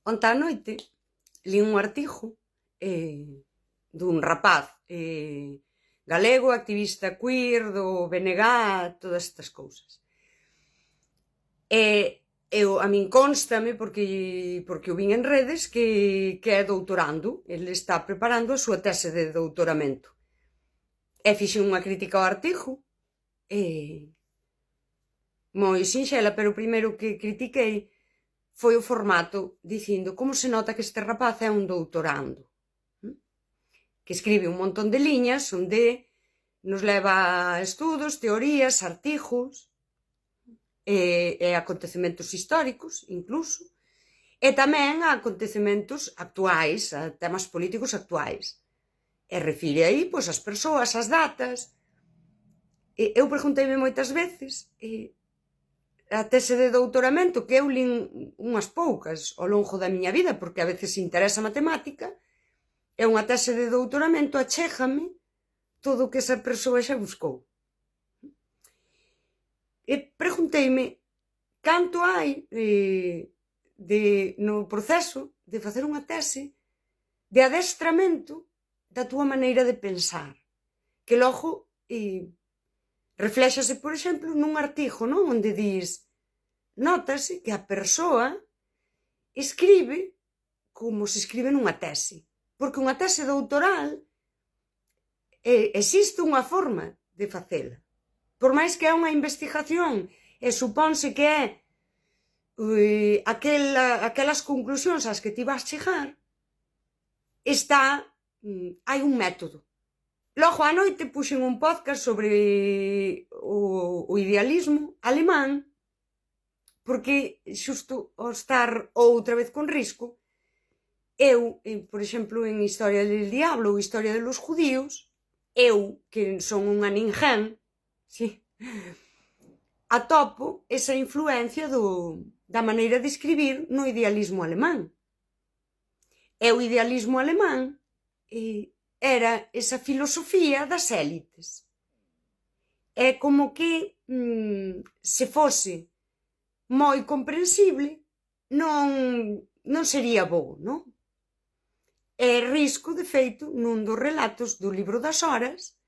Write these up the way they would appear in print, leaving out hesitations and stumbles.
Onte á noite li un artigo dun rapaz galego, activista queer, do BNG, todas estas cousas. A min constame, porque o vin en redes, que é doutorando. Ele está preparando a súa tese de doutoramento. E fixen unha crítica ao artigo, moi sinxela, pero o primeiro que critiquei foi o formato, dicindo como se nota que este rapaz é un doutorando, que escribe un montón de liñas onde nos leva a estudos, teorías, artigos e acontecementos históricos, incluso, e tamén a acontecementos actuais, a temas políticos actuais. E refire aí, pois, as persoas, as datas. Eu pregunteime moitas veces a tese de doutoramento, que eu lin unhas poucas ao longo da miña vida, porque a veces interesa a matemática, é unha tese de doutoramento, achégame todo o que esa persoa xa buscou. E pregunteime canto hai no proceso de facer unha tese de adestramento da túa maneira de pensar, que logo refléxase, por exemplo, nun artigo, non? Onde dis, notase que a persoa escribe como se escribe nunha tese, porque unha tese doutoral existe unha forma de facela. Por máis que é unha investigación e supónse que é aquelas conclusións ás que ti vas chegar, hai un método. Logo á noite puxen un podcast sobre o idealismo alemán, porque xusto ao estar outra vez con risco, eu, por exemplo, en Historia del Diablo ou Historia de los Judíos, eu, que son unha ninguén, sí, atopo esa influencia da maneira de escribir no idealismo alemán. E o idealismo alemán era esa filosofía das élites. É como que se fose moi comprensible, non sería bo, non? E risco, de feito, nun dos relatos do libro das horas,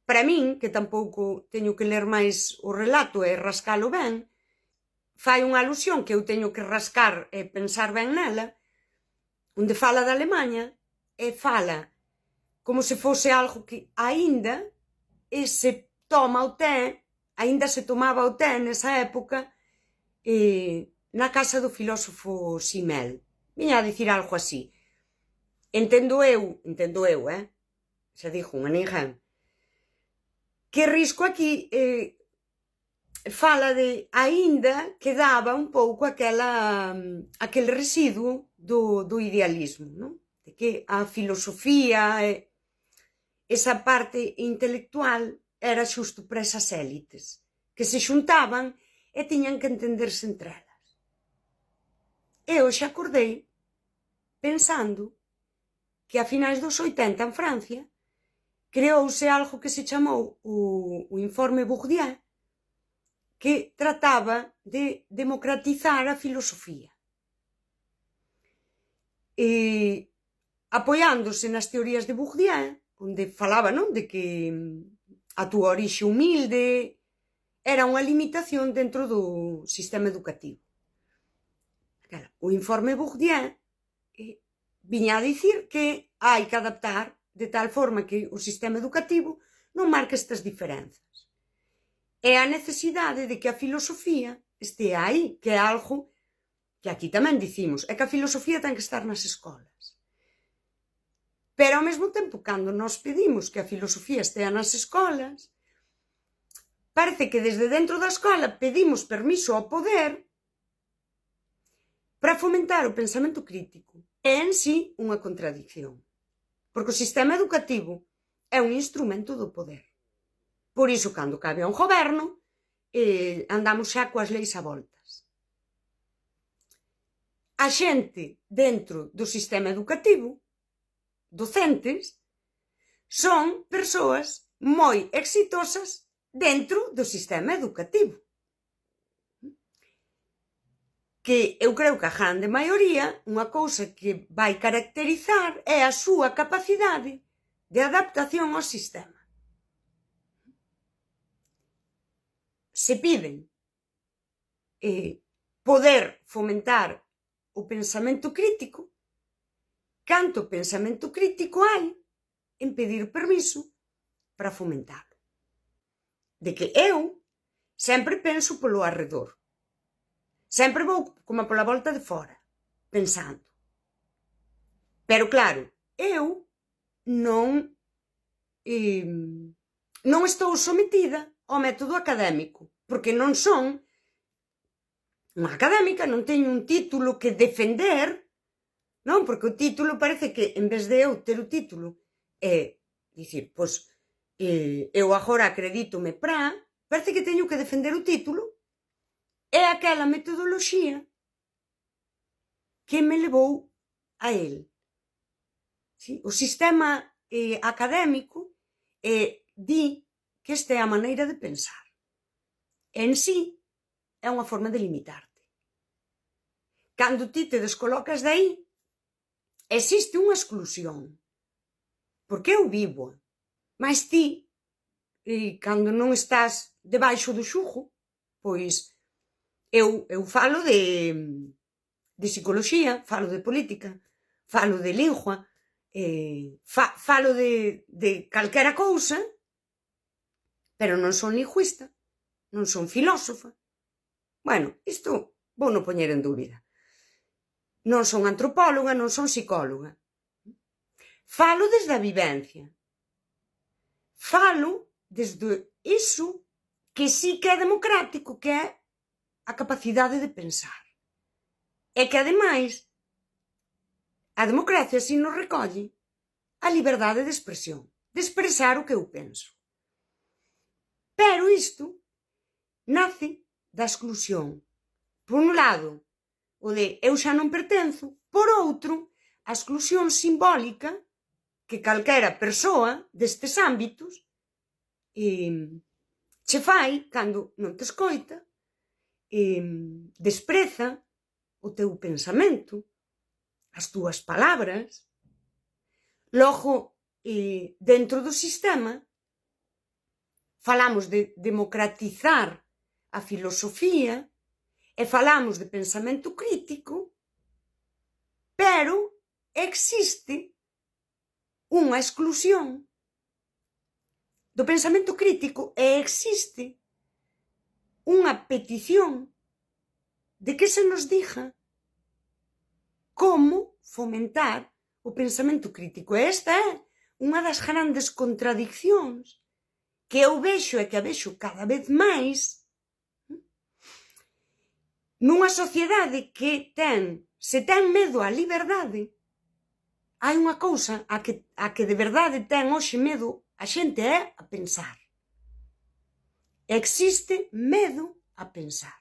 para min, que tampouco teño que ler máis o relato e rascalo ben, fai unha alusión que eu teño que rascar e pensar ben nela, onde fala da Alemanha e fala como se fose algo que aínda se toma o té, aínda se tomaba o té nesa época na casa do filósofo Simmel. Viña a dicir algo así. Entendo eu, xa dixo unha ninguén, que risco aquí fala de aínda quedaba un pouco aquel residuo do idealismo, non? De que a filosofía, esa parte intelectual era xusto para esas élites que se xuntaban e tiñan que entenderse entre elas. Eu xa acordei pensando que a finais dos 80 en Francia creouse algo que se chamou o Informe Bourdieu, que trataba de democratizar a filosofía. Apoiándose nas teorías de Bourdieu, onde falaba, non, de que a túa orixe humilde era unha limitación dentro do sistema educativo. O Informe Bourdieu viña a dicir que hai que adaptar de tal forma que o sistema educativo non marque estas diferenzas. É a necesidade de que a filosofía estea aí, que é algo que aquí tamén dicimos, é que a filosofía ten que estar nas escolas. Pero ao mesmo tempo, cando nós pedimos que a filosofía estea nas escolas, parece que desde dentro da escola pedimos permiso ao poder para fomentar o pensamento crítico. É en sí unha contradicción, porque o sistema educativo é un instrumento do poder. Por iso, cando cabe a un goberno, andamos xa coas leis a voltas. A xente dentro do sistema educativo, docentes, son persoas moi exitosas dentro do sistema educativo. que eu creo que a grande maioría, unha cousa que vai caracterizar é a súa capacidade de adaptación ao sistema. Se piden poder fomentar o pensamento crítico, canto pensamento crítico hai en pedir permiso para fomentalo. De que eu sempre penso polo arredor. Sempre vou como pola volta de fora, pensando. Pero claro, eu non estou sometida ao método académico, porque non son unha académica, non teño un título que defender, non? Porque o título parece que, en vez de eu ter o título, dicir, pois, eu agora acredítome para, parece que teño que defender o título, é aquela metodoloxía que me levou a el. Sí? O sistema académico di que esta é a maneira de pensar. En sí, é unha forma de limitarte. Cando ti te descolocas de aí, existe unha exclusión. Porque eu vivo. Mas ti, cando non estás debaixo do xugo, pois eu falo de psicoloxía, falo de política, falo de lingua, falo de calquera cousa, pero non son lingüista, non son filósofa. Bueno, isto vou non poñer en dúbida. Non son antropóloga, non son psicóloga. Falo desde a vivencia. Falo desde iso que sí que é democrático, que é a capacidade de pensar. E que, ademais, a democracia si nos recolle a liberdade de expresión, de expresar o que eu penso. Pero isto nace da exclusión. Por un lado, o de eu xa non pertenzo, por outro, a exclusión simbólica que calquera persoa destes ámbitos che fai cando non te escoita, despreza o teu pensamento, as túas palabras. Logo, dentro do sistema, falamos de democratizar a filosofía e falamos de pensamento crítico, pero existe unha exclusión do pensamento crítico e existe unha petición de que se nos diga como fomentar o pensamento crítico. E esta é unha das grandes contradiccións que eu vexo e que a vexo cada vez máis nunha sociedade que se ten medo á liberdade. Hai unha cousa a que de verdade ten hoxe medo a xente, é a pensar. Existe medo a pensar.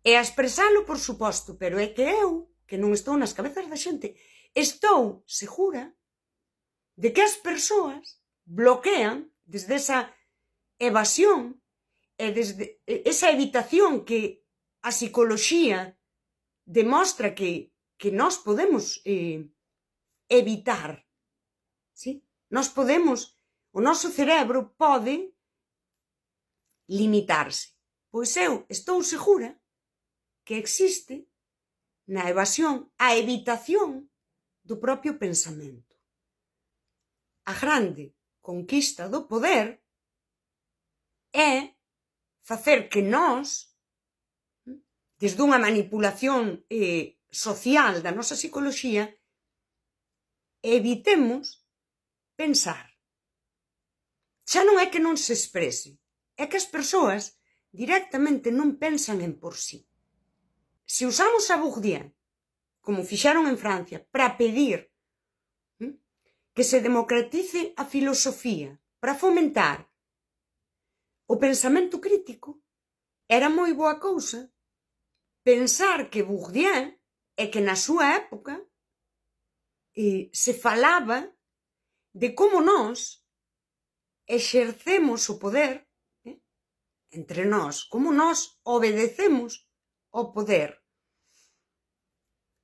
E a expresalo, por suposto, pero é que eu, que non estou nas cabezas da xente, estou segura de que as persoas bloquean desde esa evasión e desde esa evitación que a psicoloxía demostra que nós podemos evitar. ¿Sí? Nós podemos, o noso cerebro pode limitarse. Pois eu estou segura que existe na evasión a evitación do propio pensamento. A grande conquista do poder é facer que nós, desde unha manipulación social da nosa psicoloxía, evitemos pensar. Xa non é que non se exprese, é que as persoas directamente non pensan en por sí. Se usamos a Bourdieu, como fixaron en Francia, para pedir que se democratice a filosofía, para fomentar o pensamento crítico, era moi boa cousa pensar que Bourdieu é que na súa época se falaba de como nós exercemos o poder entre nós, como nós obedecemos ao poder.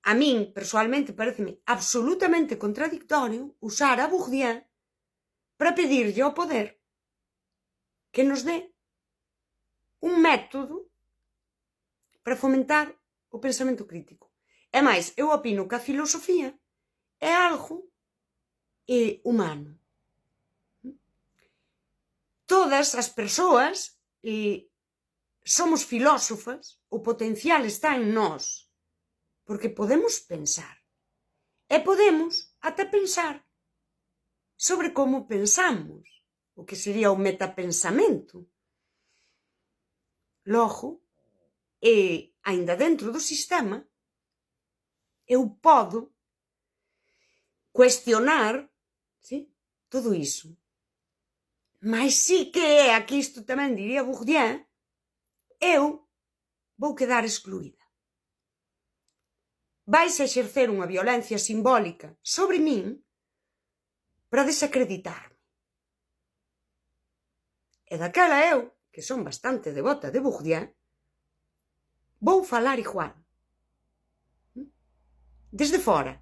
A min, persoalmente, pareceme absolutamente contradictorio usar a Bourdieu para pedirlle ao poder que nos dé un método para fomentar o pensamento crítico. E máis, eu opino que a filosofía é algo humano. Todas as persoas somos filósofas, o potencial está en nós, porque podemos pensar. E podemos ata pensar sobre como pensamos, o que sería o metapensamento. Logo, aínda dentro do sistema, eu podo cuestionar, sí, todo iso. Mas sí que é, aquí isto tamén diría Bourdieu, eu vou quedar excluída. Vais a exercer unha violencia simbólica sobre min para desacreditarme. E daquela eu, que son bastante devota de Bourdieu, vou falar igual. Desde fora.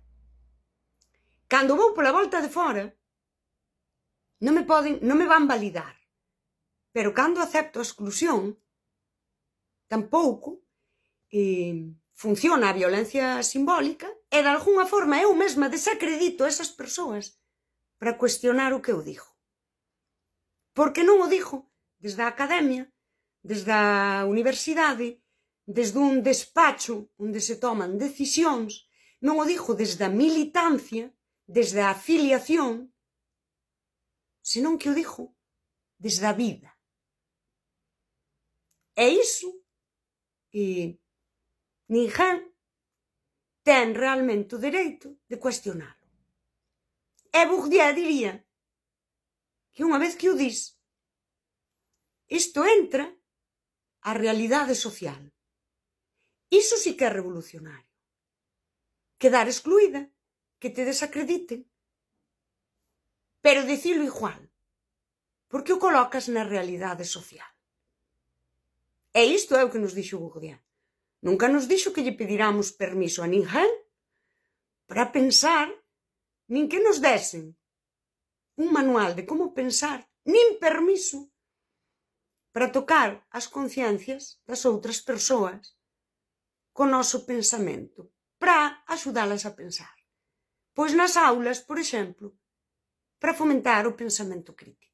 Cando vou pola volta de fora, non me van validar. Pero cando acepto a exclusión, tampouco funciona a violencia simbólica e de algunha forma eu mesma desacredito a esas persoas para cuestionar o que eu digo. Porque non o digo desde a academia, desde a universidade, desde un despacho onde se toman decisións, non o digo desde a militancia, desde a afiliación, senón que o digo desde a vida. E iso, ninguén ten realmente o dereito de cuestionalo. E Bourdieu diría que unha vez que o dis, isto entra á realidade social. Iso sí que é revolucionario. Quedar excluída, que te desacrediten, pero dicilo igual, porque o colocas na realidade social. E isto é o que nos dixo Bourdieu. Nunca nos dixo que lle pediramos permiso a ninguén para pensar, nin que nos desen un manual de como pensar, nin permiso para tocar as conciencias das outras persoas co noso pensamento, para axudalas a pensar. Pois nas aulas, por exemplo, para fomentar o pensamento crítico.